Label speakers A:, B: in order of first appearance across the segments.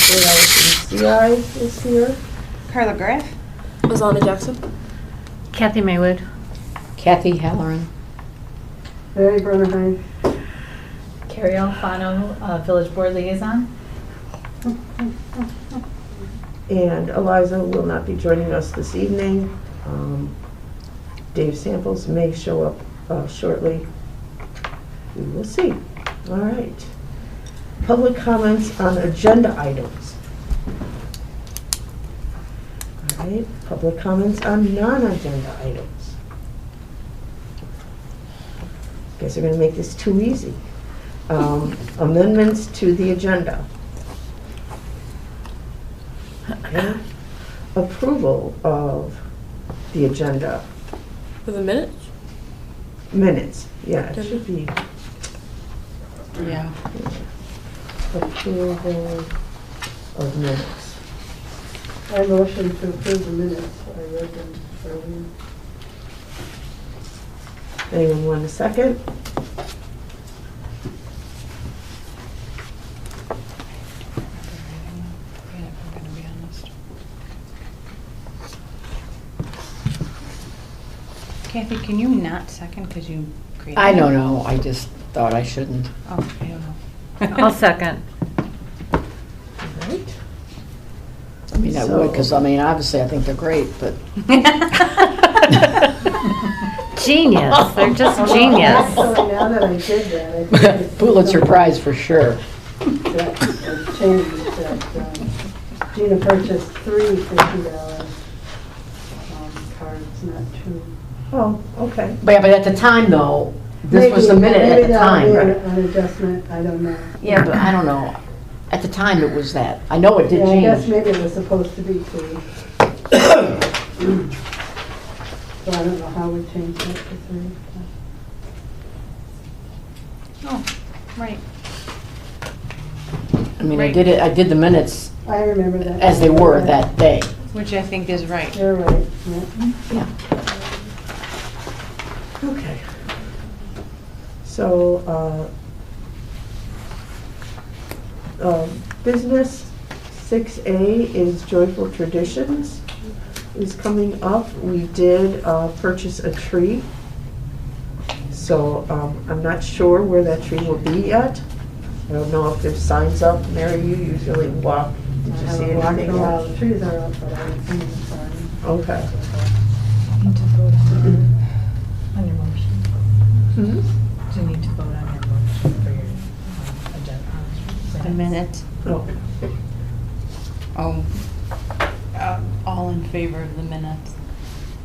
A: CI is here.
B: Carla Graff.
C: Lizana Jackson.
D: Kathy Maywood.
E: Kathy Halloran.
F: Mary Brennerheim.
G: Carrie Alfano, Village Board Liaison.
A: And Eliza will not be joining us this evening. Dave Samples may show up shortly. We will see. All right. Public comments on agenda items. All right. Public comments on non-agenda items. Guess we're going to make this too easy. Amendments to the agenda. Okay. Approval of the agenda.
C: For the minutes?
A: Minutes, yeah, it should be
B: Yeah.
A: approval of minutes.
F: I motion to approve the minutes. I read them earlier.
A: Anyone want a second?
B: I'm gonna be honest. Kathy, can you not second because you created?
E: I don't know, I just thought I shouldn't.
B: Oh, I don't know.
D: I'll second.
A: All right.
E: I mean, I would, because, I mean, obviously, I think they're great, but
D: Genius. They're just genius.
F: Actually, now that I did that, I think it's
E: Pulitzer Prize for sure.
F: that change that Gina purchased 3 $50 cards, not 2.
A: Oh, okay.
E: But yeah, but at the time, though, this was the minute at the time,
F: Maybe
E: right?
F: that'll be an adjustment, I don't know.
E: Yeah, but I don't know. At the time, it was that. I know it did
F: Yeah, I guess
E: change.
F: maybe it was supposed to be 3. So I don't know how we changed it to 3.
B: Oh, right.
E: I mean,
B: Right.
E: I did the minutes
F: I remember that.
E: as they were that day.
B: Which I think is right.
F: You're right, yeah.
E: Yeah.
A: Okay. So, business 6A is Joyful Traditions is coming up. We did purchase a tree. So I'm not sure where that tree will be yet. I don't know if there's signs up. Mary, you usually walk. Did you see anything?
F: While the trees are up, but I haven't seen the sign.
A: Okay.
G: Need to vote on your motion.
A: Mhm.
G: Do you need to vote on your motion for your agenda?
B: The minutes.
A: Oh,
B: Oh. All in favor of the minutes?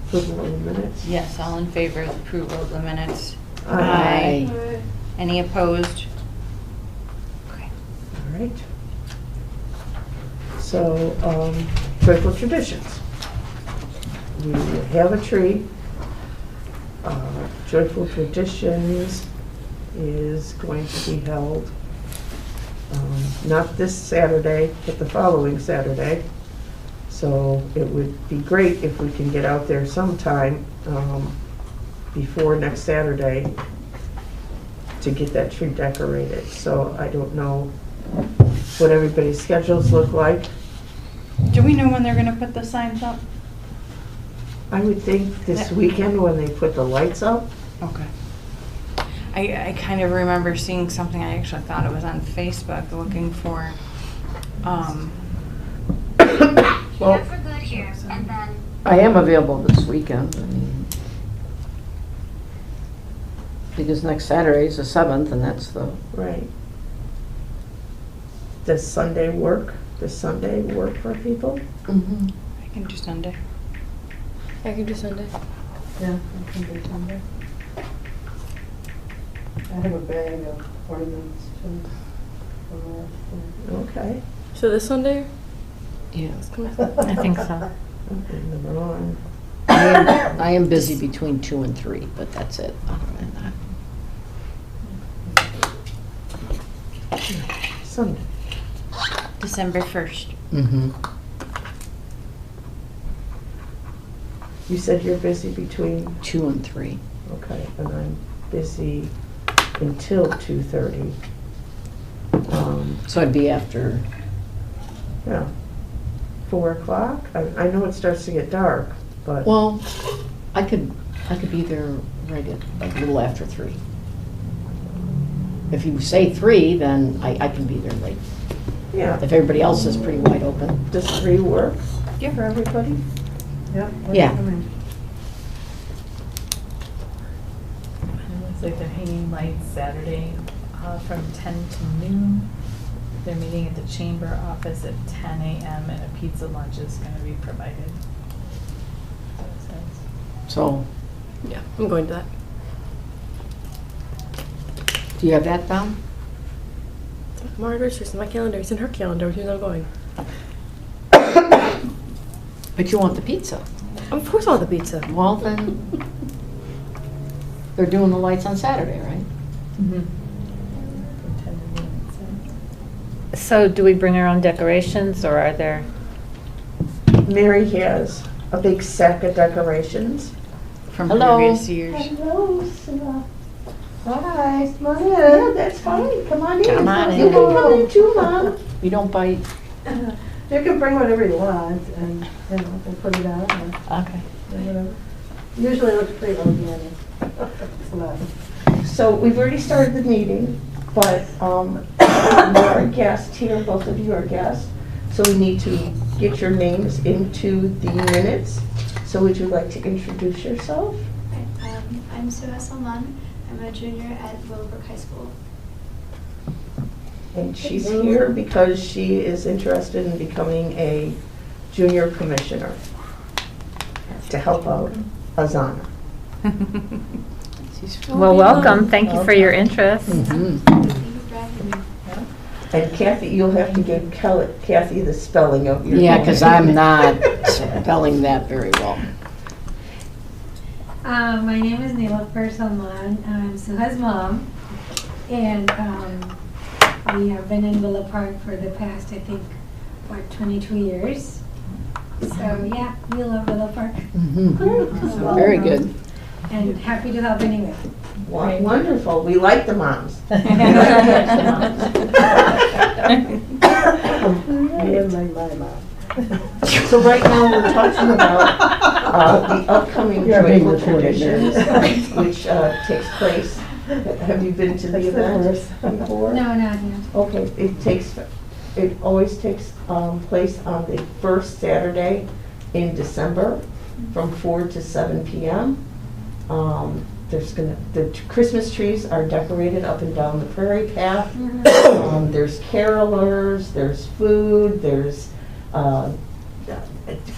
A: approval of the minutes.
B: Yes, all in favor of approval of the minutes.
A: Aye.
B: Any opposed? Okay.
A: All right. So, Joyful Traditions. We have a tree. Joyful Traditions is going to be held, not this Saturday, but the following Saturday. So it would be great if we can get out there sometime before next Saturday to get that tree decorated. So I don't know what everybody's schedules look like.
B: Do we know when they're gonna put the signs up?
A: I would think this weekend when they put the lights up.
B: Okay. I kind of remember seeing something, I actually thought it was on Facebook, looking for,
A: Well,
H: for good here, and then
E: I am available this weekend. I mean, because next Saturday is the 7th, and that's the,
A: right. Does Sunday work? Does Sunday work for people?
B: I can do Sunday.
C: I can do Sunday.
F: Yeah, I can do Sunday. I have a bag of ornaments too. from last year.
A: Okay.
C: So this Sunday?
E: yeah.
D: I think so.
A: In the wrong.
E: I am busy between 2 and 3, but that's it. Other than that.
A: Sunday.
B: December 1st.
E: Mm-hmm.
A: You said you're busy between,
E: 2 and 3.
A: okay, and I'm busy until 2:30.
E: So it'd be after
A: Yeah. 4 o'clock? I know it starts to get dark, but.
E: Well, I could be there right at, like, a little after 3. If you say 3, then I can be there late.
A: Yeah.
E: If everybody else is pretty wide open.
A: Does 3 work
B: Yeah.
A: for everybody?
F: Yep.
E: Yeah.
G: It looks like they're hanging lights Saturday from 10 to noon. They're meeting at the chamber office at 10 a.m. and a pizza lunch is going to be provided. So it says.
E: So,
C: Yeah, I'm going to that.
E: do you have that down?
C: Margaret's just in my calendar. It's in her calendar. Which means I'm going.
E: But you want the pizza.
C: Of course, I want the pizza.
E: Well, then, they're doing the lights on Saturday, right?
G: From 10 to noon, it says.
D: So do we bring our own decorations, or are there?
A: Mary has a big sack of decorations.
B: From
E: Hello.
B: previous years.
F: Hello, Sarah. Hi, come on
A: Yeah,
F: in.
A: that's fine. Come on in.
E: Come on
A: You
E: in.
A: can come in too, Mom.
E: You don't bite.
F: You can bring whatever you want and, you know, and put it out or
D: Okay.
F: whatever. Usually it looks pretty organic. It's not.
A: So we've already started the meeting, but you're a guest here, both of you are guests. So we need to get your names into the minutes. So would you like to introduce yourself?
H: Hi, I'm Suha Salman. I'm a junior at Willowbrook High School.
A: And she's here because she is interested in becoming a junior commissioner to help out Azana.
D: Well, welcome. Thank you for your interest.
E: Mhm.
H: Thank you for having me.
A: And Kathy, you'll have to give Kathy the spelling of your name.
E: Yeah, because I'm not spelling that very well.
I: My name is Neelafar Salman. I'm Suha's mom. And we have been in Villa Park for the past, I think, 22 years. So, yeah, we love Villa Park.
E: Mhm. Very good.
I: And happy to help anyway.
A: Wonderful. We like the moms.
F: Me and my mom.
A: So right now, we're talking about the upcoming
F: You're being
A: Joyful
F: recorded.
A: Traditions, which takes place. Have you been to the
F: That's the
A: event
F: first.
A: before?
I: No, not yet.
A: Okay, it always takes place on the first Saturday in December from 4 to 7 p.m. The Christmas trees are decorated up and down the prairie path. There's carolers, there's food, there's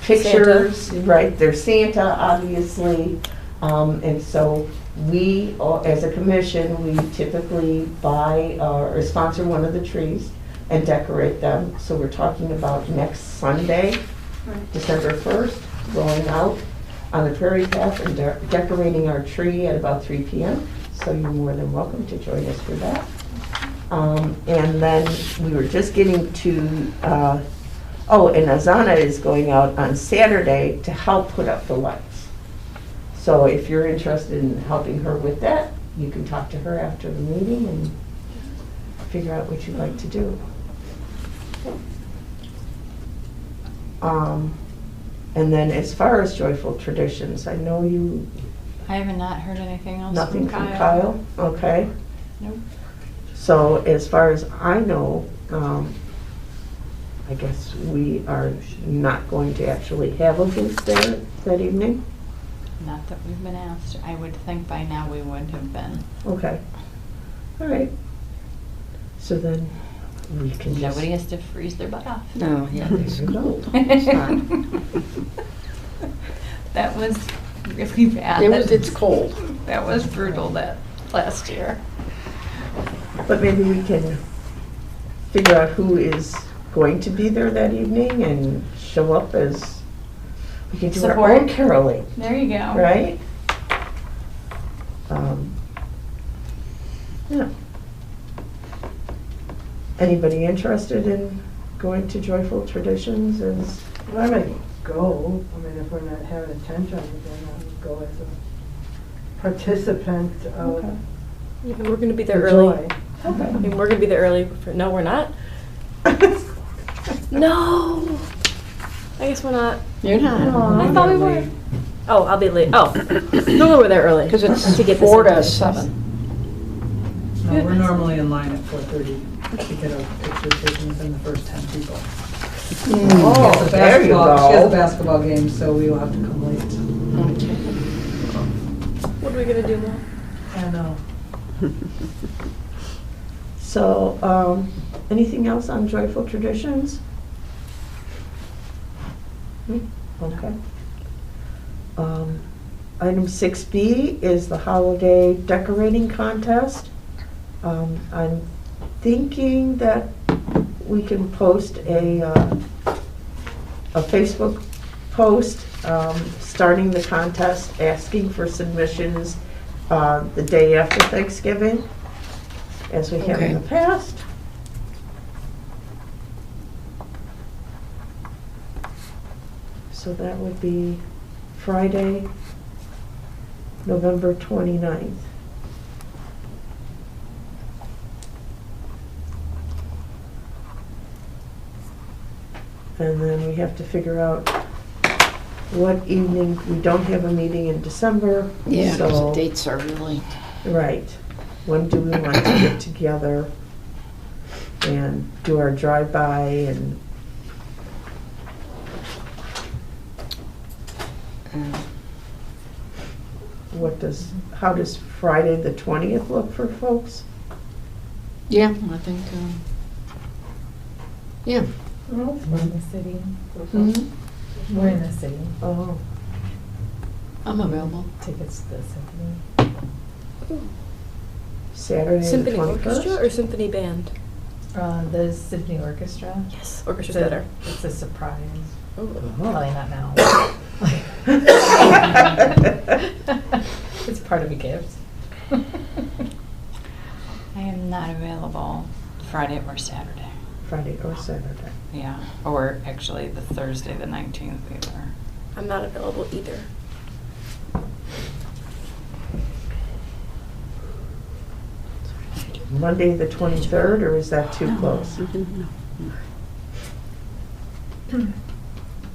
A: pictures,
C: Santa.
A: right? There's Santa, obviously. And so we, as a commission, we typically buy or sponsor one of the trees and decorate them. So we're talking about next Sunday, December 1st, going out on the prairie path and decorating our tree at about 3 p.m. So you're more than welcome to join us for that. And then we were just getting to, and Azana is going out on Saturday to help put up the lights. So if you're interested in helping her with that, you can talk to her after the meeting and figure out what you'd like to do. And then as far as Joyful Traditions, I know you,
B: I have not heard anything else
A: nothing
B: from
A: from Kyle? Okay.
B: Nope.
A: So as far as I know, I guess we are not going to actually have a booth there that evening?
B: Not that we've been asked. I would think by now we would have been.
A: Okay. All right. So then we can just.
B: Nobody has to freeze their butt off.
E: No, yeah, it's cold. It's not.
B: That was really bad.
E: It's cold.
B: That was brutal that last year.
A: But maybe we can figure out who is going to be there that evening and show up as, we can do our
B: Support.
A: own caroling,
B: There you go.
A: right? Yeah. Anybody interested in going to Joyful Traditions as,
F: Well, I might go. I mean, if we're not having a tent or anything, I would go as a participant of
A: okay,
C: Yeah, we're going to be
F: the
C: there early.
F: joy.
C: I
A: okay.
C: mean, we're going to be there early. No, we're not. No. I guess we're not.
E: You're not.
C: I thought we were. Oh, I'll be late. Oh, no, we're there early.
E: Because it's
C: to get this
E: 4 to
C: information.
E: 7.
F: No, we're normally in line at 4:30 to get a picture taken within the first 10 people.
A: Oh, there you
F: She has a
A: go.
F: basketball game, so we will have to come late.
C: What are we gonna do now?
F: I know.
A: So, anything else on Joyful Traditions? Okay. Item 6B is the holiday decorating contest. I'm thinking that we can post a Facebook post starting the contest, asking for submissions the day after Thanksgiving, as we have in the past. So that would be Friday, November 29th. And then we have to figure out what evening, we don't have a meeting in December.
E: Yeah, because
A: so-
E: the dates are really,
A: Right. When do we want to get together and do our drive-by and how does Friday the 20th look for folks?
E: yeah, I think, yeah.
G: We're in the city.
A: Mm-hmm.
G: We're in the city.
A: Oh,
E: I'm available.
G: Tickets to the symphony.
A: Saturday the
C: Symphony orchestra
A: 21st?
C: or symphony band?
G: The symphony orchestra.
C: Yes, orchestra's
G: It's a-
C: better.
G: It's a surprise.
C: Oh.
G: Probably not now. It's part of a gift.
B: I am not available Friday or Saturday.
A: Friday or Saturday.
B: Yeah, or actually the Thursday, the 19th either.
C: I'm not available either.
A: Monday the 23rd, or is that too close?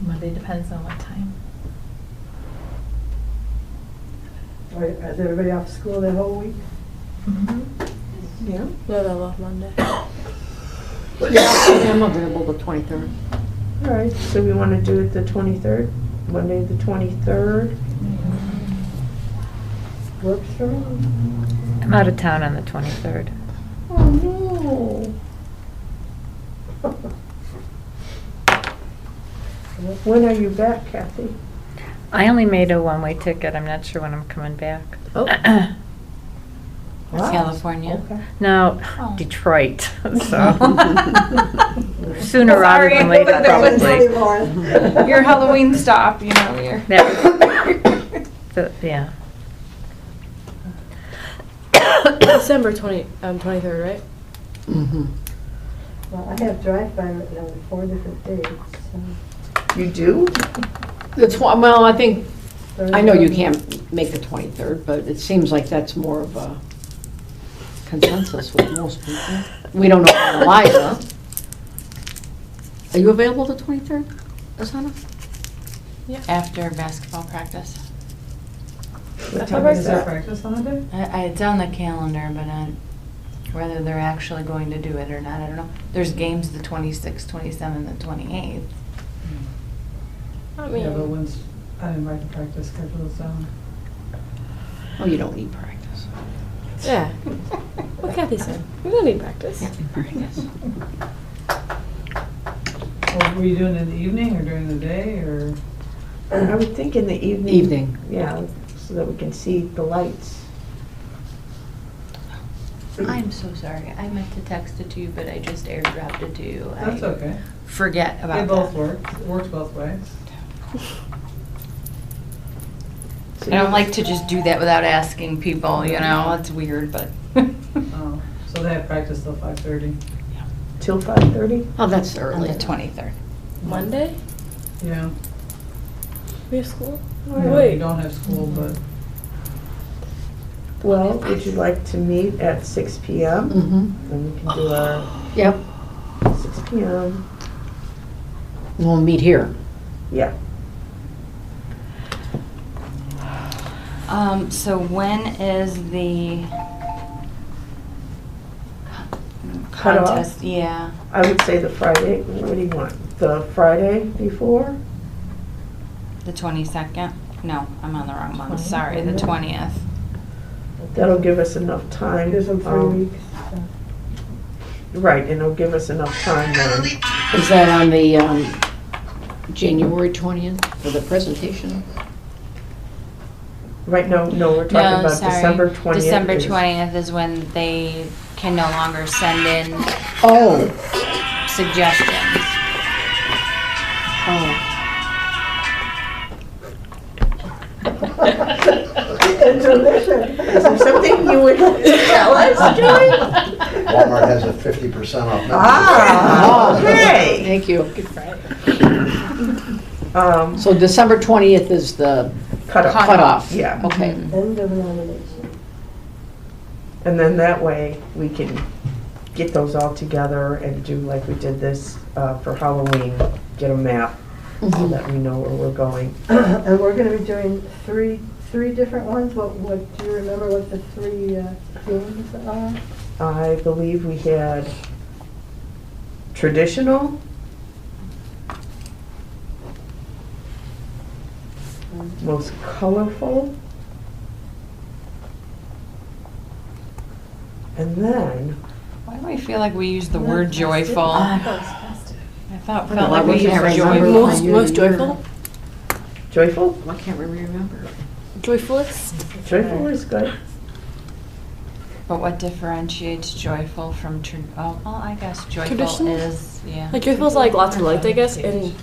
G: Monday depends on what time.
F: All right, is everybody off school that whole week?
A: Yeah.
C: No, I love Monday.
E: Yeah, I'm available the 23rd.
A: All right, so we want to do it the 23rd, Monday the 23rd. Works for me.
D: I'm out of town on the 23rd.
A: Oh, no. When are you back, Kathy?
D: I only made a one-way ticket. I'm not sure when I'm coming back.
C: Oh.
A: Wow.
B: California.
A: Okay.
D: No,
B: Oh.
D: Detroit, so sooner rather than later, probably.
B: Your Halloween stop, you know, your.
D: Yeah.
C: December 23rd, right?
E: Mm-hmm.
F: Well, I have drive-by written on 4 different dates. So
A: You do?
E: Well, I think, I know you
F: Thursday.
E: can't make the 23rd, but it seems like that's more of a consensus with most people. We don't know about Eliza. Are you available the 23rd, Asana?
B: After basketball practice.
A: What
C: That's
A: time
C: my
A: is
F: Is there
A: that?
F: practice on the day?
B: It's on the calendar, but whether they're actually going to do it or not, I don't know. There's games the 26th, 27th, and 28th.
C: I
F: Yeah, but
C: mean,
F: once I invite the practice schedule, so.
E: Oh, you don't need practice.
C: yeah. What Kathy said. We don't need practice.
E: Yeah, practice.
F: Well, were you doing it in the evening or during the day or?
A: I would think in the evening.
E: Evening.
A: Yeah, so that we can see the lights.
B: I'm so sorry. I meant to text it to you, but I just airdropped it to you.
F: That's okay.
B: Forget about
F: They both
B: that.
F: work. It works both ways.
A: So
B: I don't
A: you-
B: like to just do that without asking people, you know, it's weird, but.
F: Oh, so they have practice till 5:30.
A: Till 5:30?
E: Oh, that's
B: On
E: early.
B: the 23rd.
C: Monday?
F: Yeah.
C: We have school?
F: Yeah,
C: Wait.
F: you don't have school, but
A: Well, would you like to meet at 6 PM?
E: Mm-hmm.
A: And we can do our
E: Yep.
A: 6 PM.
E: We'll meet here.
A: Yeah.
B: So when is the
A: Cutoff?
B: contest? Yeah,
A: I would say the Friday, what do you want? The Friday before?
B: the 22nd? No, I'm on the wrong month,
F: 20th,
B: sorry, the
A: yeah.
B: 20th.
A: That'll give us enough time.
F: Gives them 3 weeks.
A: Right, and it'll give us enough time then.
E: Is that on the January 20th for the presentation?
A: Right, no, we're talking
B: No,
A: about
B: sorry.
A: December 20th.
B: December
A: is-
B: 20th is when they can no longer send in
E: Oh,
B: suggestions.
E: oh.
F: Intermission.
A: Is there something you would tell us, Joy?
J: Walmart has a 50% off membership.
A: Ah, okay.
E: Thank you.
G: Good Friday.
E: So December 20th is the cutoff?
A: Yeah.
E: Okay.
F: End of nomination.
A: And then that way, we can get those all together and do like we did this for Halloween, get a map so
E: Mhm.
A: that we know where we're going.
F: And we're gonna be doing three different ones. What, do you remember what the 3 themes are?
A: I believe we had traditional, most colorful, and then,
B: Why do I feel like we use the word joyful? I felt
E: know,
B: like
E: I
B: we
E: can't
B: used
E: remember.
B: joyful.
C: Most joyful?
A: joyful?
E: I can't really remember.
C: Joyfulest?
A: Joyful is good.
B: But what differentiates joyful from oh, well, I guess joyful
C: Traditional?
B: is, yeah.
C: Like joyful's like lots of light, I guess. In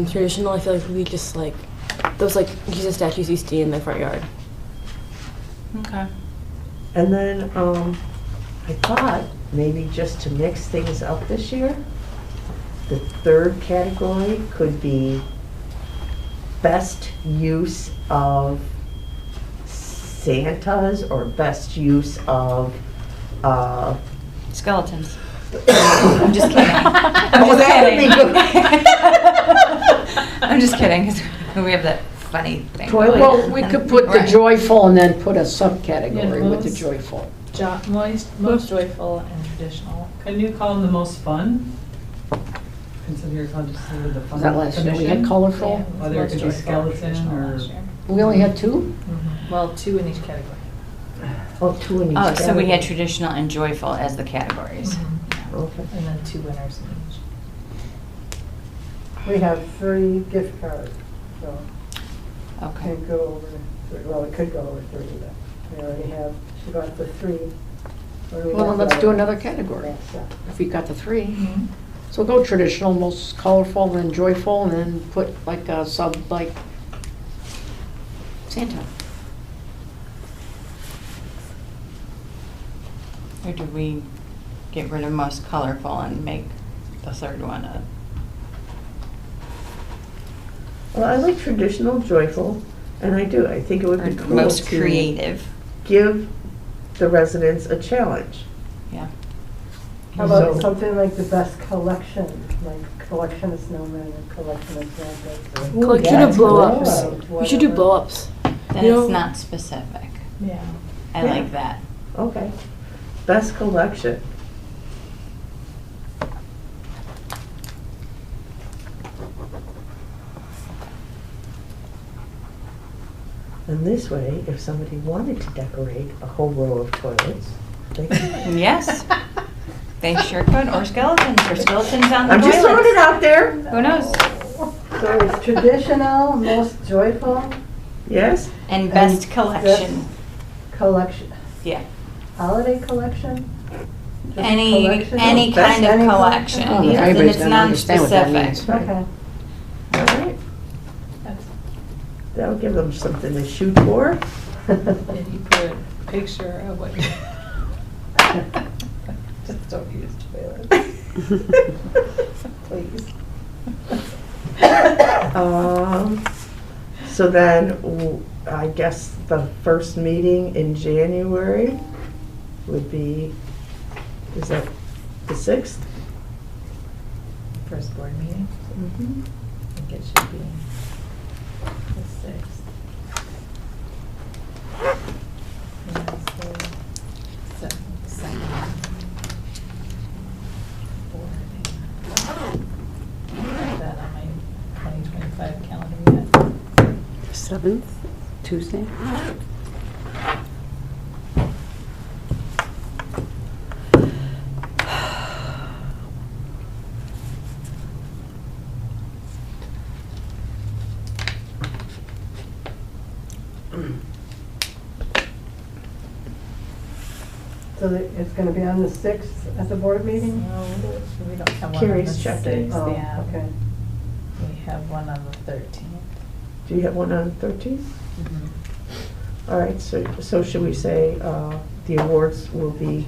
C: traditional, I feel like we just like those like Jesus statues you see in the front yard.
B: Okay.
A: And then, I thought maybe just to mix things up this year, the third category could be best use of Santas or best use of,
B: Skeletons. I'm just kidding. I'm
A: Oh,
B: just
A: that would be
B: kidding. I'm just kidding, because we have that funny thing.
A: Toilet.
B: going
E: Well,
B: on.
E: we could put the
B: Right.
E: joyful and then put a subcategory
G: Yeah,
E: with the
G: most-
E: joyful.
G: Most joyful and traditional.
K: Couldn't you call them the most fun? Consider yourself just with the fun
E: Was that last year? We had
K: commission?
E: colorful?
K: Whether it
G: Most
K: could be
G: joyful
K: skeleton
G: traditional
K: or-
G: last year.
E: We only had 2?
G: Well, 2 in each category.
A: oh, 2 in each
B: Oh, so we had
A: category.
B: traditional and joyful as the categories.
A: Okay.
G: And then 2 winners in each.
F: We have 3 gift cards, so
B: Okay.
F: can't go over 3. Well, it could go over 3, but we already have, she got the 3. What do we
E: Well,
F: got
E: then let's
F: for
E: do
F: other
E: another
F: ones?
E: category.
F: Yeah.
E: If we got the 3. So go traditional, most colorful, then joyful, and then put like a sub, like Santa.
B: Or do we get rid of most colorful and make the third one a?
A: Well, I like traditional, joyful, and I do. I think it would
B: Or
A: be cool
B: most
A: to
B: creative?
A: give the residents a challenge.
B: Yeah.
F: How about
A: So-
F: something like the best collection, like collection of snowmen or collection of Santas? or-
C: Collection
A: that's
C: of blow-ups.
A: good.
C: We should do
F: Whatever.
C: blow-ups.
B: Then
C: You know-
B: it's not specific.
G: Yeah.
B: I
A: Yeah.
B: like that.
A: Okay. Best collection. And this way, if somebody wanted to decorate a whole row of toilets, they could.
B: Yes. They sure could, or skeletons on the
A: I'm just throwing it out there.
B: Who knows?
F: So it's traditional, most joyful,
A: Yes?
B: And best collection.
F: collection,
B: Yeah.
F: holiday collection? Just
B: Any
F: collection?
B: any
A: Best
B: kind of
F: any
B: collection.
E: Oh,
B: Yes, and
E: everybody's
B: it's
E: gonna understand what that means.
B: non-specific.
F: Okay.
A: All right. That'll give them something to shoot for.
G: If you put a picture of what you. Just don't use toilets. Please.
A: So then, I guess the first meeting in January would be, is that the 6th?
G: first board meeting.
A: Mhm.
G: I think it should be the 6th. And that's the second board meeting. Put that on my 2025 calendar yet.
E: 7th, Tuesday?
F: So it's gonna be on the 6th at the board meeting?
G: No, we don't have one on the
A: Carrie's checked it.
G: 6th,
F: Oh,
G: yeah.
F: okay.
G: We have one on the 13th.
A: Do you have one on the 13th?
G: Mm-hmm.
A: All right, so should we say the awards will be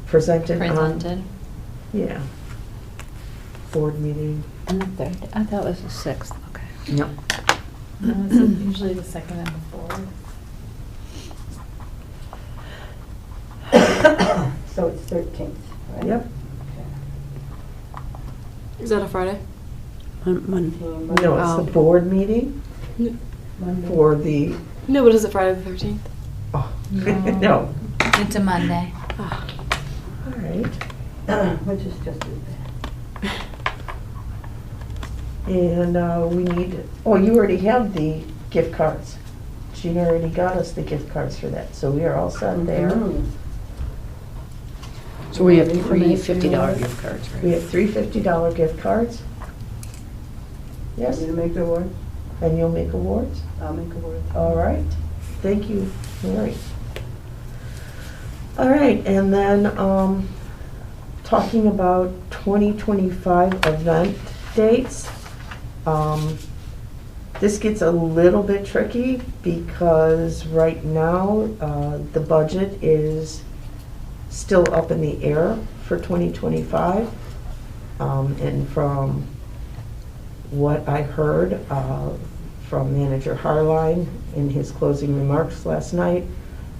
A: presented on?
B: Presented.
A: Yeah. Board meeting.
E: On the 3rd. I thought it was the 6th, okay.
A: Yep.
G: No, it's usually the second and the fourth.
F: So it's 13th, right?
A: Yep.
C: Is that a Friday?
E: Monday.
A: No, it's the board meeting
F: Monday.
A: for the,
C: No, but is it Friday the 13th?
A: oh,
G: No.
A: no.
B: It's a Monday.
C: Ah.
A: All right.
F: Which is just as bad.
A: And we need, oh, you already have the gift cards. Gina already got us the gift cards for that, so we are all set there.
F: Mhm.
E: So we have 3 $50 gift cards,
A: We
E: right?
A: have 3 $50 gift cards. Yes,
F: You make the award?
A: and you'll make awards.
F: I'll make award.
A: All right, thank you, Mary. All right, and then talking about 2025 event dates. This gets a little bit tricky because right now the budget is still up in the air for 2025. And from what I heard from Manager Harline in his closing remarks last night,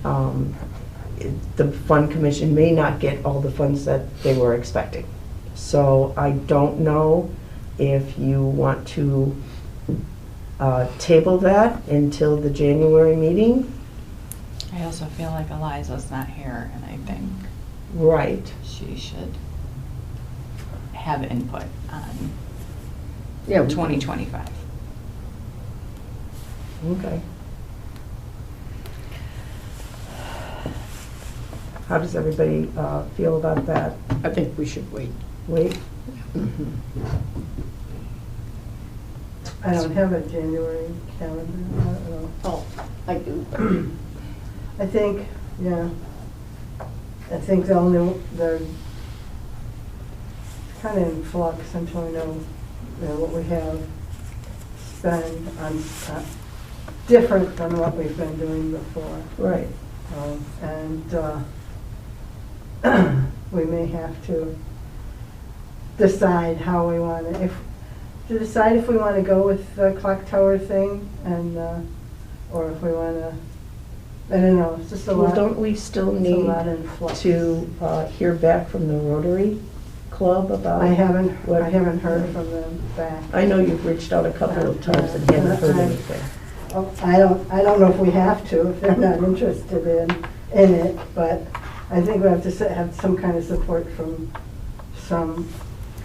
A: the Fund Commission may not get all the funds that they were expecting. So I don't know if you want to table that until the January meeting.
B: I also feel like Eliza's not here, and I think
A: Right.
B: she should have input on
E: Yeah.
B: 2025.
A: Okay. How does everybody feel about that?
E: I think we should wait.
A: Wait?
F: I don't have a January calendar. I don't know.
E: Oh, I do.
F: I think, yeah. I think they're kind of in flux until we know what we have spent on, different than what we've been doing before.
A: Right.
F: And we may have to decide how we want to, decide if we want to go with the clock tower thing and, or if we want to, I don't know, it's just a
A: Well,
F: lot.
A: don't we still
F: It's a
A: need
F: lot in flux.
A: to hear back from the Rotary Club about?
F: I haven't
A: what-
F: heard from them back.
A: I know you've reached out a couple of times and haven't heard anything.
F: Oh, I don't know if we have to, if they're not interested in it, but I think we have to have some kind of support from some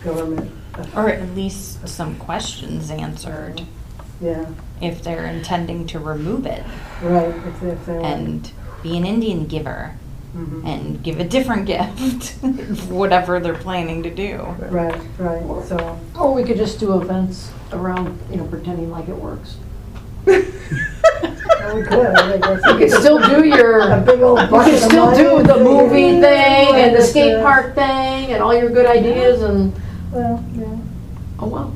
F: government.
B: Or at least some questions answered,
F: Yeah,
B: if they're intending to remove it
F: right, if they want.
B: and be an Indian giver
F: Mhm.
B: and give a different gift, whatever they're planning to do.
F: Right, so.
E: Or we could just do events around, pretending like it works.
F: Well, we could, I guess.
E: You could still do your,
F: A big old
E: you
F: bucket
E: could
F: of
E: still
F: money
E: do the
F: and
E: movie thing and the skate
F: uh,
E: park thing and all your good ideas and,
F: Well, yeah.
E: oh well.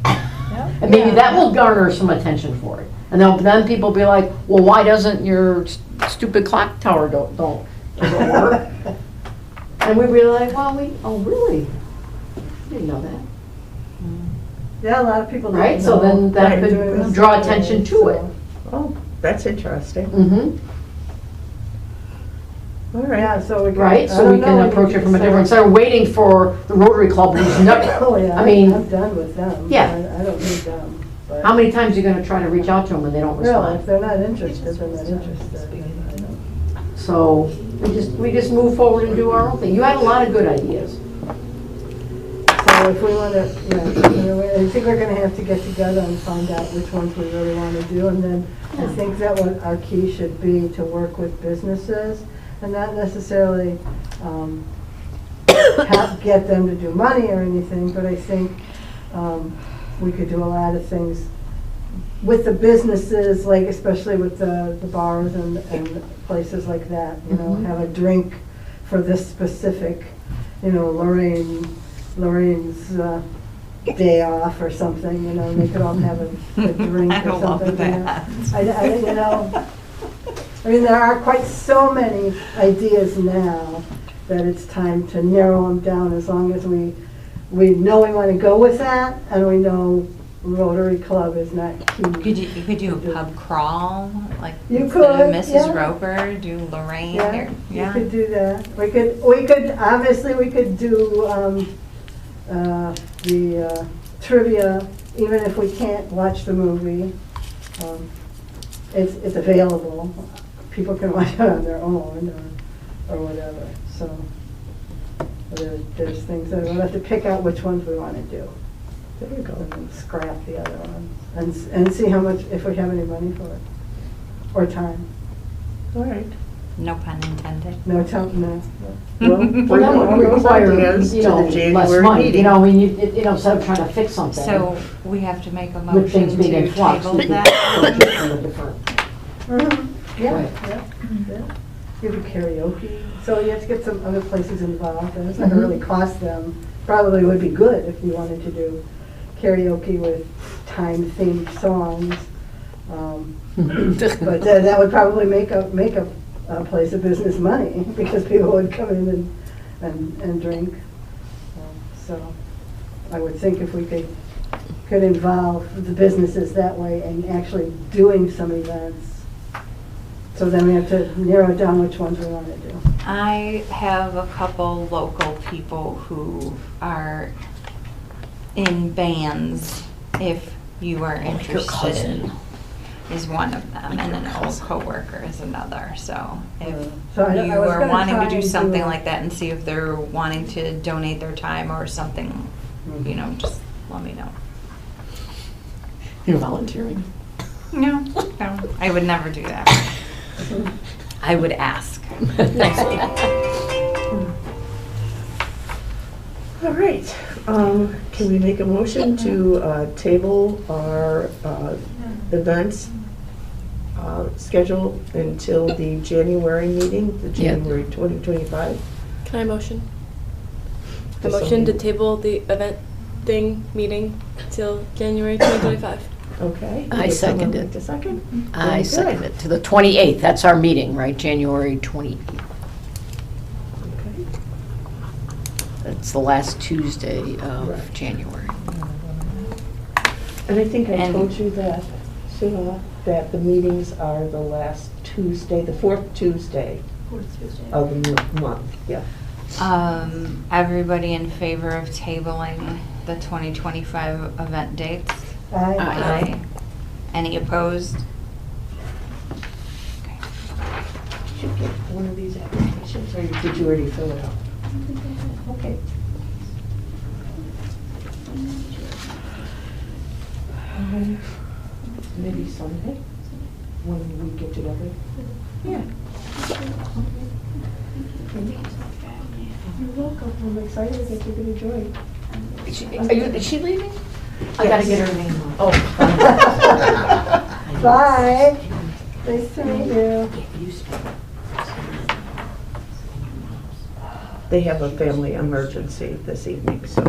G: Yep.
E: And maybe that will garner some attention for it. And then people be like, well, why doesn't your stupid clock tower doesn't work? And we'd be like, well, really? Didn't know that.
F: Yeah, a lot of people don't
E: Right, so
F: know
E: then that
F: what we're doing
E: could
F: this
E: draw
F: Saturday,
E: attention to it.
F: so.
A: Oh, that's interesting.
E: Mm-hmm.
A: All right.
F: Yeah, so we can.
E: right?
F: I
E: So
F: don't
E: we
F: know,
E: can
F: need
E: approach
F: to
E: it from a
F: decide.
E: different, instead of waiting for the Rotary Club who's not,
F: Oh, yeah,
E: I mean,
F: I'm done with them.
E: Yeah.
F: I don't need them. But
E: how many times are you gonna try to reach out to them and they don't
F: really, if
E: respond?
F: they're not interested, they're not interested. I don't.
E: So we just move forward and do our own thing. You had a lot of good ideas.
F: So if we want to, I think we're going to have to get together and find out which ones we really want to do. And then I think that what our key should be to work with businesses and not necessarily get them to do money or anything, but I think we could do a lot of things with the businesses, like especially with the bars and places like that, have a drink for this specific, Lorraine's day off or something, they could all have a drink
B: I
F: or
B: love
F: something.
B: that.
F: I mean, there are quite so many ideas now that it's time to narrow them down, as long as we know we want to go with that, and we know Rotary Club is not key.
B: You could do a pub crawl, like
F: You
B: instead of
F: could,
B: Mrs.
F: yeah.
B: Roper, do Lorraine here.
F: You could do that. We could obviously we could do the trivia, even if we can't watch the movie. It's available. People can watch it on their own or whatever. So there's things that we'll have to pick out which ones we want to do.
A: There you go.
F: And then scrap the other ones and see how much, if we have any money for it or time.
A: All right.
B: No pun intended.
F: No time, no.
A: Well, we're
E: That
A: going
E: would
A: to
E: require,
A: ideas to the
E: less
A: January
E: money,
A: meeting.
E: I mean, instead of trying to fix something.
B: So we have to make a
E: With things
B: motion
E: being
B: to
E: in flux.
B: table
E: we can
B: that.
E: approach it from a different-
F: Yeah,
E: Right.
F: yeah. You do karaoke, so you have to get some other places involved, and it's not gonna really cost them. Probably would be good if you wanted to do karaoke with time-themed songs. But that would probably make a place of business money, because people would come in and drink. So I would think if we could involve the businesses that way and actually doing some events. So then we have to narrow down which ones we want to do.
B: I have a couple local people who are in bands, if you are interested. Is one of them, and an old coworker is another. So if
F: So I
B: you
F: was
B: are
F: gonna
B: wanting
F: try
B: to do
F: and
B: something
F: a-
B: like that and see if they're wanting to donate their time or something, just let me know.
E: You're volunteering.
B: No, I would never do that. I would ask.
A: All right. Can we make a motion to table our events schedule until the January meeting, the
E: Yeah.
A: January 2025?
C: Can I motion? The
A: Just
C: motion to
A: something-
C: table the event thing meeting till January 2025.
A: Okay.
E: I
A: Would
E: second
A: someone
E: it.
A: like to second?
E: I
A: Very
E: second
A: good.
E: it, to the 28th, that's our meeting, right, January 28th.
A: Okay.
E: That's the last Tuesday of
A: Right.
E: January.
A: And I think I
B: And-
A: told you that, Shiva, that the meetings are the last Tuesday, the fourth Tuesday of the month, yeah.
B: Everybody in favor of tabling the 2025 event dates?
F: Aye.
B: Any opposed?
A: Should get one of these applications, or did you already fill it out? Okay. Maybe Sunday, when we get together. Yeah. You're welcome. I'm excited that you're gonna join.
E: Is she leaving? I gotta get her name on.
A: Oh.
F: Bye. Nice to meet you.
A: They have a family emergency this evening, so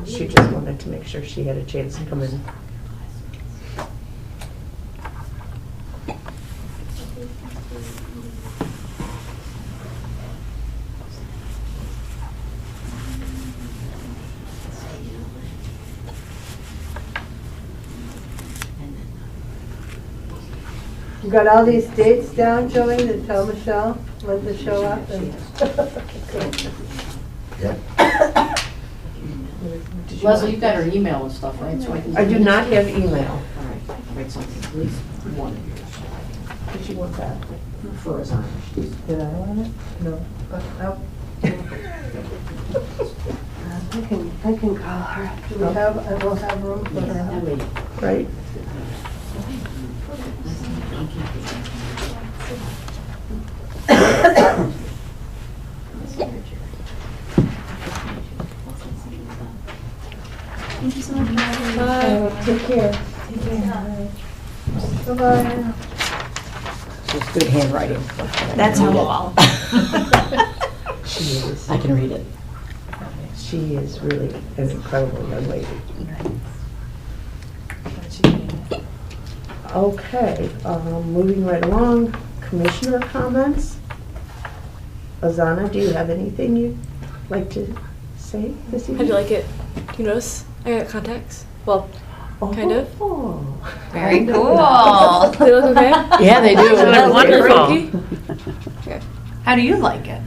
A: she just wanted to make sure she had a chance to come in.
F: You got all these dates down, Joey, to tell Michelle? Linda show up and.
J: Yeah.
E: Leslie, you got her email and stuff, right? So can.
A: I do not have email.
E: All right, write something, at least one in yours.
A: Did you want that?
E: For us on.
A: Did I want it? No. Oh.
F: I can call her. Do we have, I will have room for her.
A: Right.
H: Thank you so much.
A: Take care. Bye-bye.
E: It's good handwriting.
B: That's all.
A: She is.
E: I can read it.
A: She is really an incredible young lady. Okay, moving right along, commissioner comments. Azana, do you have anything you'd like to say this evening?
C: How'd you like it? Do you notice? I got contacts. Well, kind of.
A: Oh.
B: Very cool.
C: They look okay?
E: Yeah, they do.
D: They're wonderful.
C: Okay.
B: How do you like it?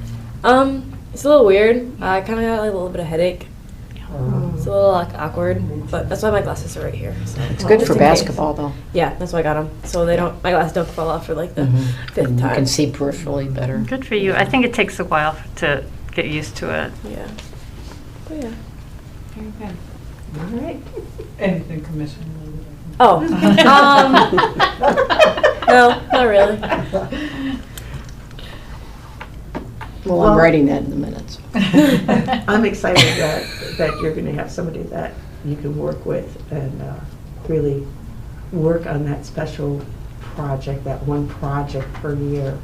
C: It's a little weird. I kind of got like, a little bit of headache. It's a little like awkward, but that's why my glasses are right here. So.
E: It's good
C: Just
E: for
C: in case.
E: basketball, though.
C: Yeah, that's why I got them. So they don't. My glasses don't fall off for like the fifth
E: And you
C: time.
E: can see peripherally better.
D: Good for you. I think it takes a while to get used to it.
C: Yeah. But yeah.
B: Very good.
A: All right.
K: Anything commission related.
C: Oh. No, not really.
E: Well, I'm writing that in the minutes.
A: I'm excited that you're going to have somebody that you can work with and really work on that special project, that one project per year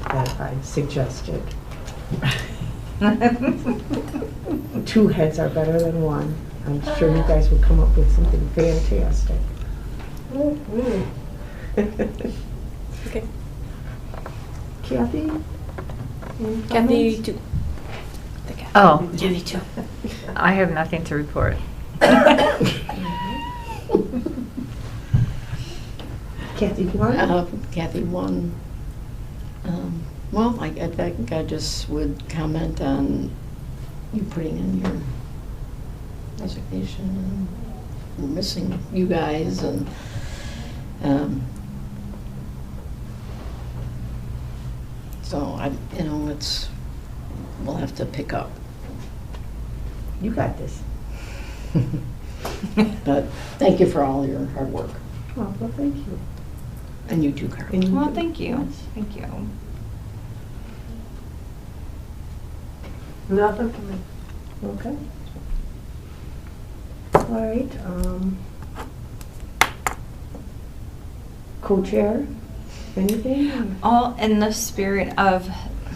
A: that I suggested. 2 heads are better than one. I'm sure you guys will come up with something fantastic.
C: Okay.
A: Kathy? Any
C: Kathy,
A: comments?
C: too.
D: Oh,
B: Jimmy too.
D: I have nothing to report.
A: Kathy, you want?
E: Kathy, one. Well, I think I just would comment on you putting in your resignation. And we're missing you guys, and so we'll have to pick up.
A: You got this.
E: But thank you for all your hard work,
A: Oh, well, thank you.
E: and you too, Carol.
A: And you
B: Well,
A: too.
B: thank you. Thank you.
F: Nothing for me.
A: Okay. All right, co-chair, anything?
B: All in the spirit of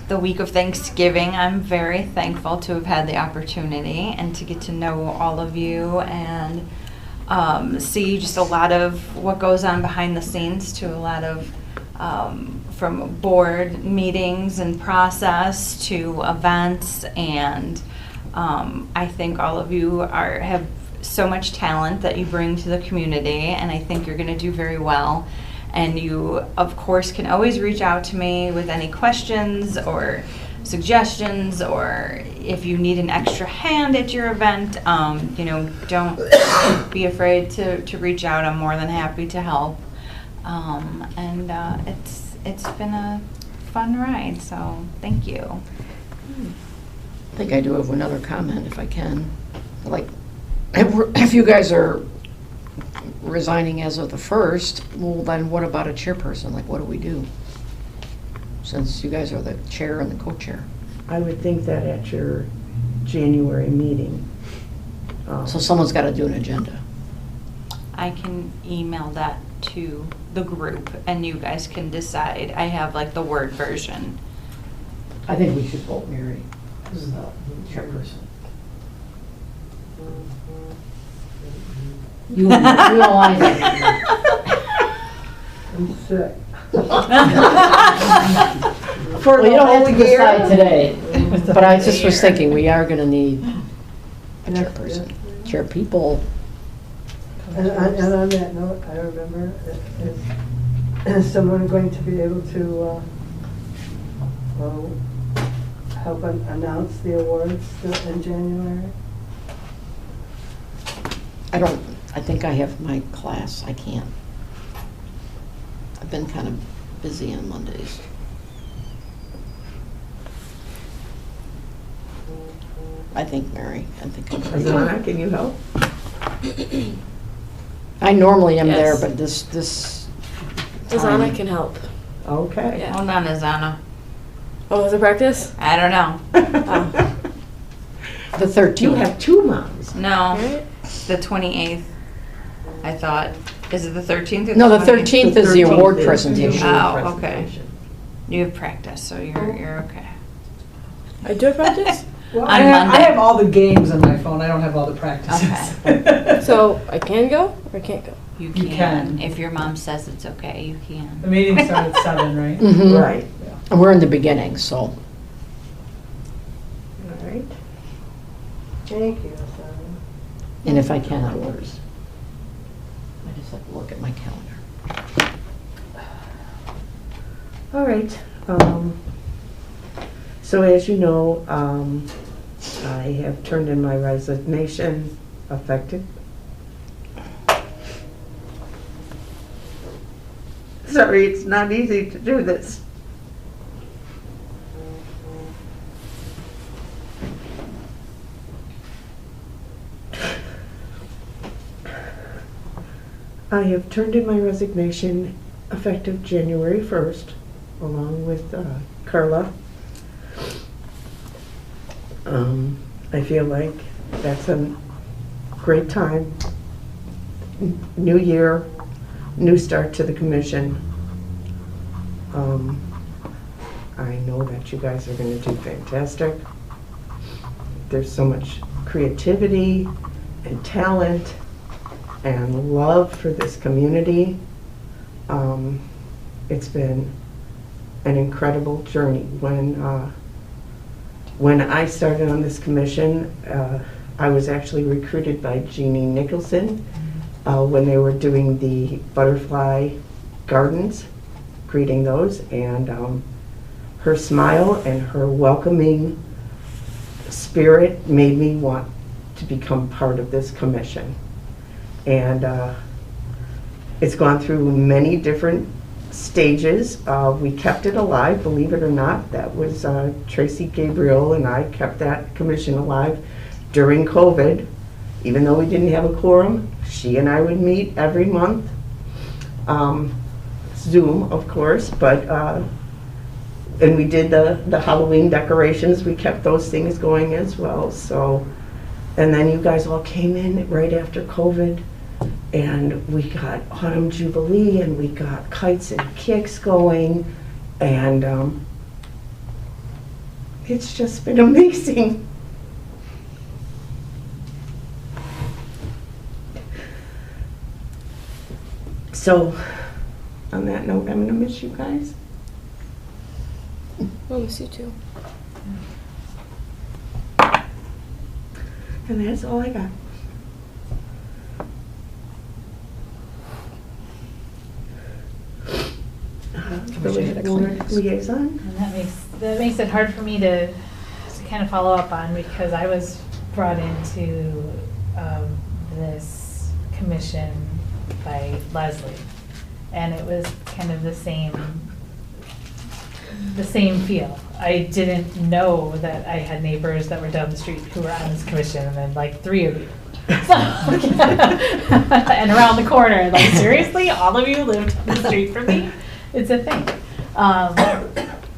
B: the week of Thanksgiving, I'm very thankful to have had the opportunity and to get to know all of you and see just a lot of what goes on behind the scenes to a lot of from board meetings and process to events, and I think all of you have so much talent that you bring to the community, and I think you're going to do very well. And you, of course, can always reach out to me with any questions or suggestions, or if you need an extra hand at your event, don't be afraid to reach out. I'm more than happy to help. It's been a fun ride, so thank you.
E: I think I do have another comment, if I can. Like, if you guys are resigning as of the 1st, well, then what about a chairperson? Like, what do we do? Since you guys are the chair and the co-chair.
A: I would think that at your January meeting.
E: So someone's got to do an agenda.
B: I can email that to the group and you guys can decide. I have like the Word version.
E: I think we should vote Mary as the chairperson. You realize
F: I'm sick.
A: For
E: well, you
A: the
E: don't have
A: whole
E: to decide
A: year?
E: today, but I just was thinking we are going to need a chairperson, chair people.
F: And on that note, I remember, is someone going to be able to we'll help announce the awards in January.
E: I think I have my class, I can't. I've been kind of busy on Mondays. I think, Mary, I think I'm pretty
A: Azana, can you help?
E: I normally am there,
C: Yes.
E: but this
C: Azana
E: time-
C: can help.
A: Okay.
C: Yeah.
B: Hold on, Azana.
C: Oh, was it practice?
B: I don't know.
E: The 13th.
A: You have two moms.
B: No,
C: Right?
B: the 28th, I thought. Is it the 13th or
E: No, the
B: 20th?
E: 13th is the
A: 13th
E: award
A: is the
E: presentation.
A: award
B: Oh, okay.
A: presentation.
B: You have practice, so you're okay.
C: I do have practice?
K: Well,
B: On
K: I have
B: Monday.
K: all the games on my phone, I don't have all the practices.
C: So I can go or I can't go?
B: You
K: You can.
B: If your mom says it's okay, you
K: The
B: can.
K: meetings start at 7, right?
E: Mhm.
A: Right.
E: And we're in the beginning, so.
A: All right.
F: Thank you, Azana.
E: And if I can, I will. I just have to look at my calendar.
A: All right. So as you know, I have turned in my resignation effective. Sorry, it's not easy to do this. I have turned in my resignation effective January 1st, along with Carla. I feel like that's a great time. New year, new start to the commission. I know that you guys are going to do fantastic. There's so much creativity and talent and love for this community. It's been an incredible journey. When I started on this commission, I was actually recruited by Jeannie Nicholson when they were doing the butterfly gardens, creating those, and her smile and her welcoming spirit made me want to become part of this commission. And it's gone through many different stages. We kept it alive, believe it or not. That was Tracy Gabriel and I kept that commission alive during COVID. Even though we didn't have a quorum, she and I would meet every month. Zoom, of course, but and we did the Halloween decorations. We kept those things going as well. So, and then you guys all came in right after COVID, and we got Autumn Jubilee, and we got Kites and Kicks going, and it's just been amazing. So, on that note, I'm gonna miss you guys.
C: I'll miss you too.
A: And that's all I got. Village Board Liaison.
G: And that makes it hard for me to kind of follow up on, because I was brought into this commission by Leslie, and it was kind of the same feel. I didn't know that I had neighbors that were down the street who were on this commission, and then like 3 of you. And around the corner, like, seriously, all of you lived on the street from me? It's a thing.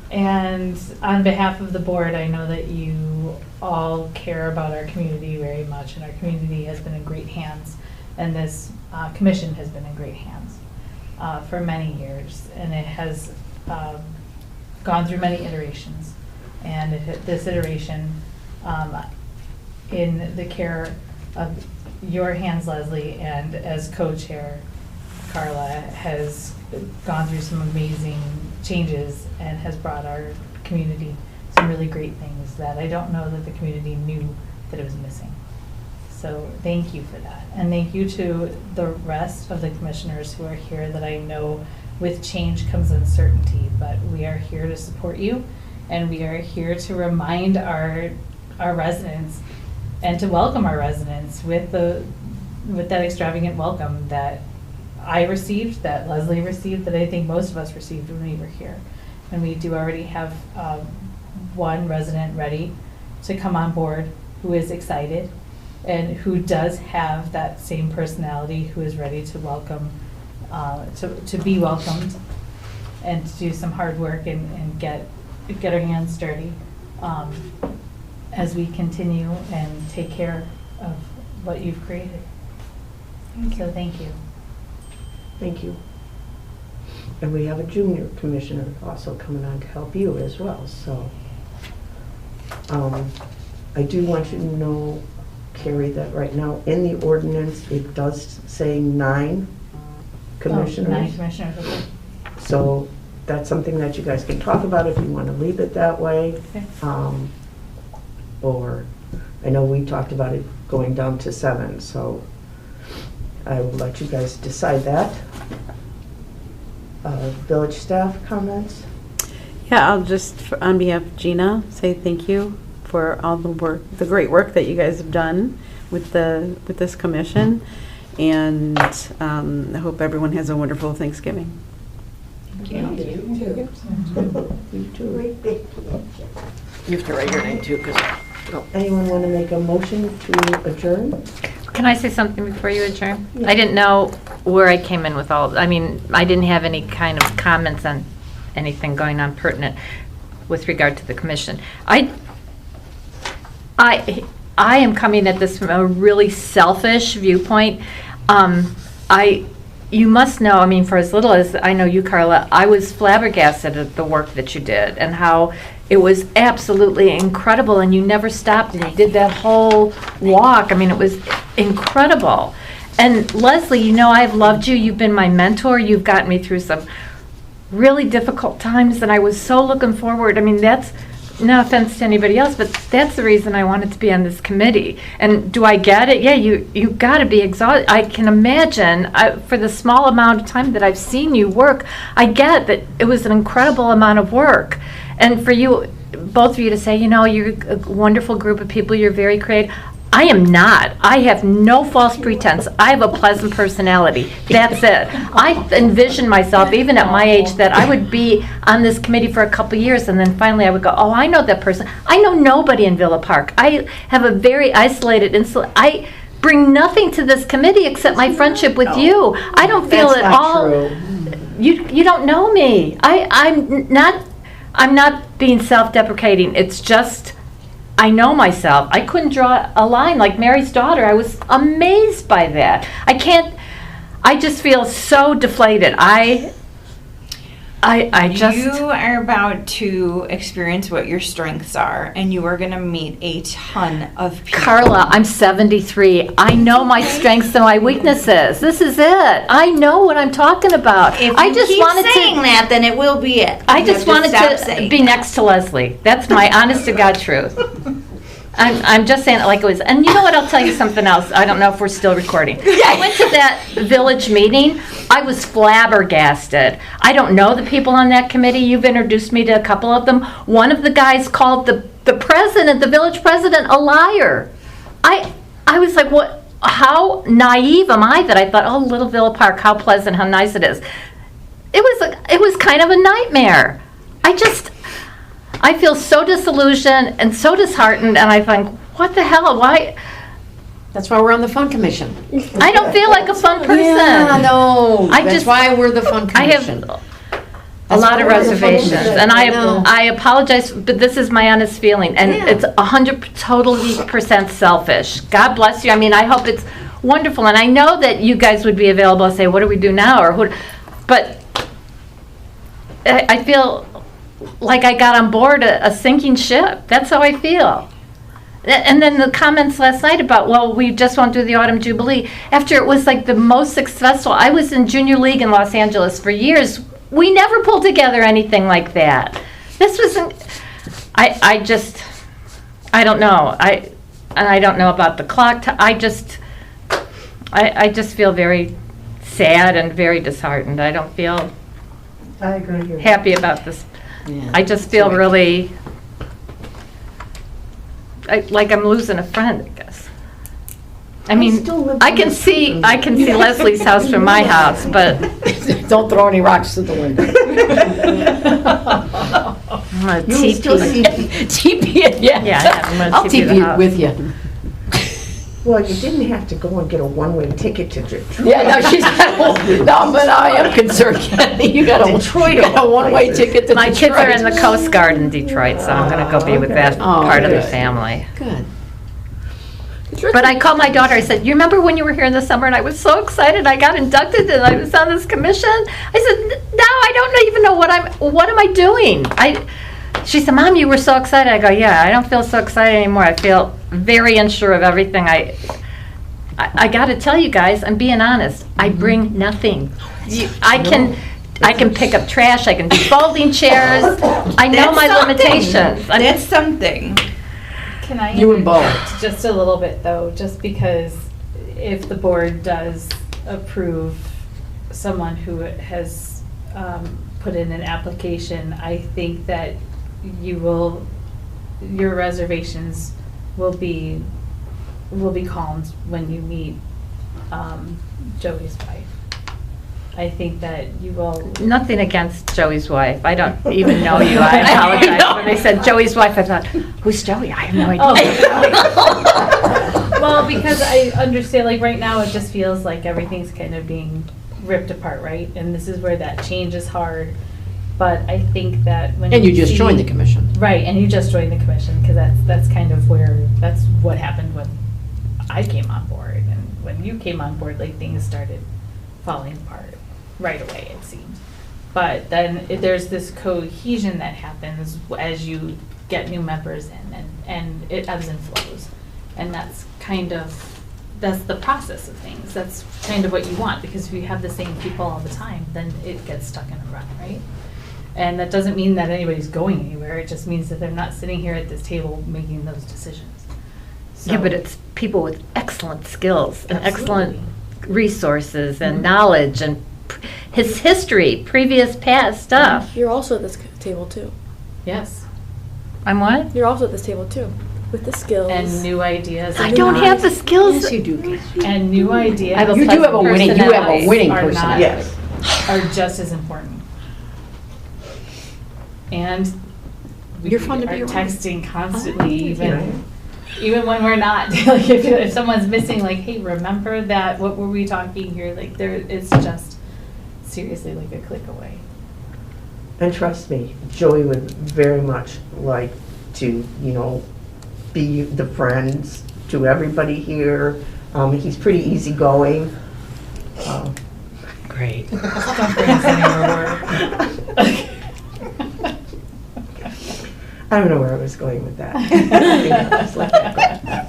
G: And on behalf of the board, I know that you all care about our community very much, and our community has been in great hands, and this commission has been in great hands for many years, and it has gone through many iterations. And this iteration, in the care of your hands, Leslie, and as co-chair, Carla, has gone through some amazing changes and has brought our community some really great things that I don't know that the community knew that it was missing. So thank you for that. And thank you to the rest of the commissioners who are here, that I know with change comes uncertainty, but we are here to support you And we are here to remind our residents and to welcome our residents with that extravagant welcome that I received, that Leslie received, that I think most of us received when we were here. And we do already have one resident ready to come on board who is excited and who does have that same personality, who is ready to welcome, to be welcomed and to do some hard work and get our hands dirty as we continue and take care of what you've created. So thank you.
A: Thank you. And we have a junior commissioner also coming on to help you as well, so. I do want you to know, Carrie, that right now in the ordinance, it does say 9 commissioners.
G: 9 commissioners, okay.
A: So that's something that you guys can talk about if you want to leave it that way.
G: Okay.
A: Or, I know we talked about it going down to 7, so I will let you guys decide that. Village staff comments?
L: Yeah, I'll just, on behalf of Gina, say thank you for all the work, the great work that you guys have done with this commission, and I hope everyone has a wonderful Thanksgiving.
G: Thank you.
A: You too.
E: You have to write your name too, because.
A: Anyone want to make a motion to adjourn?
D: Can I say something before you adjourn?
A: Yeah.
D: I didn't know where I came in with I didn't have any kind of comments on anything going on pertinent with regard to the commission. I am coming at this from a really selfish viewpoint. You must know, for as little as I know you, Carla, I was flabbergasted at the work that you did and how it was absolutely incredible, and you never stopped and you did that whole walk. It was incredible. And Leslie, I've loved you. You've been my mentor. You've gotten me through some really difficult times, and I was so looking forward. That's no offense to anybody else, but that's the reason I wanted to be on this committee. And do I get it? Yeah, you got to be exhausted. I can imagine, for the small amount of time that I've seen you work, I get that it was an incredible amount of work. And for you, both of you to say, you're a wonderful group of people, you're very creative. I am not. I have no false pretense. I have a pleasant personality. That's it. I envisioned myself, even at my age, that I would be on this committee for a couple years, and then finally I would go, oh, I know that person. I know nobody in Villa Park. I have a very isolated, I bring nothing to this committee except my friendship with you. I don't feel
E: That's
L: at
E: not
L: all.
E: true.
L: You don't know me. I'm not being self-deprecating. It's just, I know myself. I couldn't draw a line like Mary's daughter. I was amazed by that. I just feel so deflated.
B: You are about to experience what your strengths are, and you are going to meet a ton of people.
D: Carla, I'm 73. I know my strengths and my weaknesses. This is it. I know what I'm talking about.
B: If
D: I
B: you
D: just
B: keep
D: wanted
B: saying
D: to,
B: that, then it will be it.
D: I
B: You
D: just
B: have
D: wanted
B: stop
D: to
B: saying
D: be
B: that.
D: next to Leslie. That's my honest to God truth. I'm just saying it like it was. And you know what? I'll tell you something else. I don't know if we're still recording. I went to that village meeting. I was flabbergasted. I don't know the people on that committee. You've introduced me to a couple of them. One of the guys called the president, the village president, a liar. I was like, what? How naive am I that I thought, oh, little Villa Park, how pleasant, how nice it is. It was kind of a nightmare. I feel so disillusioned and so disheartened, and I think, what the hell? Why?
E: That's why we're on the Fun Commission.
D: I don't feel like a fun person.
E: Yeah, no.
D: I
E: That's
D: just-
E: why we're the Fun
D: I
E: Commission.
D: have a
E: That's
D: lot of
E: why we're the Fun
D: reservations,
E: Commission.
D: and
E: know.
D: I apologize, but this is my honest feeling, and it's 100% selfish. God bless you. I hope it's wonderful, and I know that you guys would be available to say, what do we do now, or who? But I feel like I got on board a sinking ship. That's how I feel. And then the comments last night about, well, we just won't do the Autumn Jubilee. After it was like the most successful, I was in junior league in Los Angeles for years. We never pulled together anything like that. This wasn't, I don't know. I don't know about the clock. I just feel very sad and very disheartened. I don't feel
F: I agree.
D: happy about this
E: Yeah.
L: I just feel really, like I'm losing a friend, I guess. I mean,
A: still live
L: I
A: in
L: can
A: the
L: see Leslie's house from my house, but
E: Don't throw any rocks to the window.
L: I'm a
A: You'll still see
L: TP.
E: TP it, yeah.
L: Yeah, I'm gonna
E: I'll
L: TP the
E: TP it
L: house.
E: with you.
A: Well, you didn't have to go and get a one-way ticket to Detroit.
E: Yeah, no, she's no, but I am concerned, Kathy. You got a one-way ticket to
L: My
E: Detroit.
L: kids are in the Coast Guard in Detroit, so I'm gonna go be with that
E: Oh,
L: part of the
E: good.
L: family.
E: Good.
L: But I called my daughter, I said, you remember when you were here in the summer and I was so excited, I got inducted and I was on this commission? I said, now I don't even know what am I doing? She said, Mom, you were so excited. I go, yeah, I don't feel so excited anymore. I feel very unsure of everything. I got to tell you guys, I'm being honest, I bring nothing. I can pick up trash, I can do folding chairs, I know my limitations.
B: That's something.
G: Can I
E: You and Bo.
G: interject just a little bit though, just because if the board does approve someone who has put in an application, I think that your reservations will be calmed when you meet Joey's wife. I think that you will.
L: Nothing against Joey's wife. I don't even know you. I apologize. When they said Joey's wife, I thought, who's Joey? I have no idea.
G: Oh. Well, because I understand, like, right now, it just feels like everything's kind of being ripped apart, right? And this is where that change is hard. But I think that when
E: And you just joined the commission.
G: Right, and you just joined the commission, because that's kind of that's what happened when I came on board. And when you came on board, like, things started falling apart right away, it seemed. But then there's this cohesion that happens as you get new members in, and it ebbs and flows. And that's the process of things. That's kind of what you want, because if you have the same people all the time, then it gets stuck in a rut, right? And that doesn't mean that anybody's going anywhere. It just means that they're not sitting here at this table making those decisions. So,
L: Yeah, but it's people with excellent skills and
G: Absolutely.
L: excellent resources and knowledge and his history, past stuff.
C: You're also at this table too.
G: yes,
L: I'm what?
C: You're also at this table too, with the skills.
G: and new ideas.
L: I
G: and
L: don't
G: not-
L: have the skills.
E: Yes, you do, Kathy.
G: And new ideas.
L: I have a
E: You do have a winning, you have a winning
G: are not-
E: personality.
A: Yes.
G: Are just as important. And we
E: You're fun to
G: are
E: be around.
G: texting constantly,
A: Yeah.
G: even when we're not. Like, if someone's missing, like, hey, remember that? What were we talking here? Like, it's just seriously like a click away.
A: And trust me, Joey would very much like to, be the friends to everybody here. He's pretty easygoing.
L: Great.
G: Don't bring us anywhere.
A: I don't know where I was going with that. I think I'll just let that go.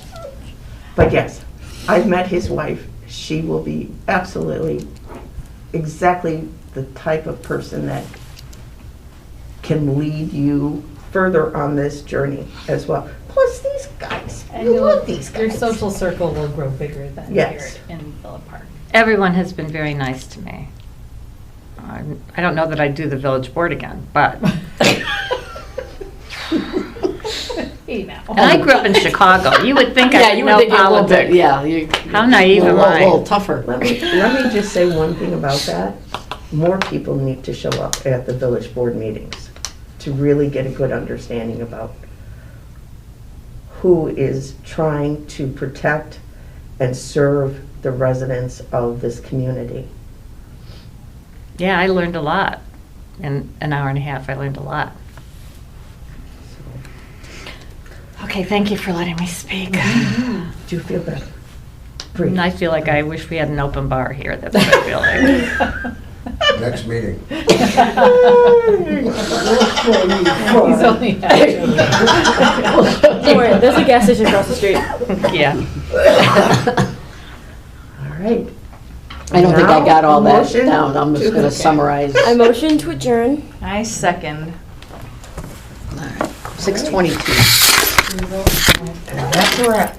A: But yes, I've met his wife. She will be absolutely exactly the type of person that can lead you further on this journey as well. Plus these guys, you love these guys.
G: Your social circle will grow bigger than
A: Yes.
G: here in Villa Park.
L: Everyone has been very nice to me. I don't know that I'd do the village board again, but.
G: Hey now.
L: And I grew up in Chicago. You would think I
E: Yeah,
L: would
E: you would
L: know
E: think you're a little
L: politics.
E: bit, yeah.
L: How naive am I?
E: A little tougher.
A: Let me just say one thing about that. More people need to show up at the village board meetings to really get a good understanding about who is trying to protect and serve the residents of this community.
L: Yeah, I learned a lot. In an hour and a half, I learned a lot. Okay, thank you for letting me speak.
A: Do you feel better? Breathe.
L: I feel like I wish we had an open bar here. That's what I feel like.
J: Next meeting.
G: He's only
C: Don't worry, there's a gas station across the street.
L: Yeah.
A: All right.
E: I don't think I got all that
A: Motion
E: down. I'm just going to summarize.
C: I motion to adjourn.
B: I second.
E: 6:22.
A: And that's a wrap.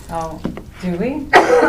B: Oh, do we?